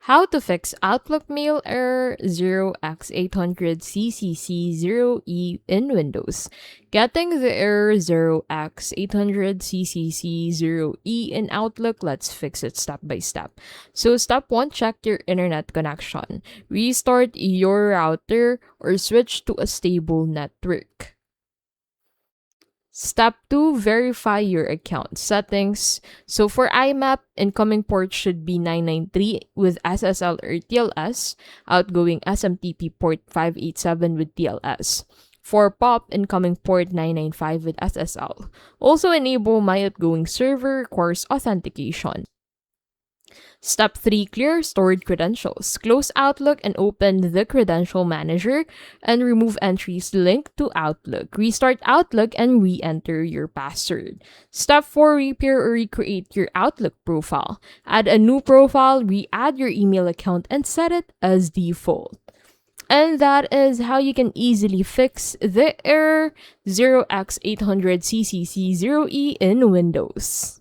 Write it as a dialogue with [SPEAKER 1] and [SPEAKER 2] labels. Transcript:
[SPEAKER 1] How to fix Outlook mail error 0x800CCC0E in Windows. Getting the error 0x800CCC0E in Outlook, let's fix it step by step. So step 1, check your internet connection. Restart your router or switch to a stable network. Step 2, verify your account settings. So for IMAP, incoming port should be 993 with SSL or TLS, outgoing SMTP port 587 with TLS. For POP, incoming port 995 with SSL. Also enable my outgoing server requires authentication. Step 3, clear stored credentials. Close Outlook and open the Credential Manager and remove entries linked to Outlook. Restart Outlook and re-enter your password. Step 4, repair or recreate your Outlook profile. Add a new profile, re-add your email account, and set it as default. And that is how you can easily fix the error 0x800CCC0E in Windows.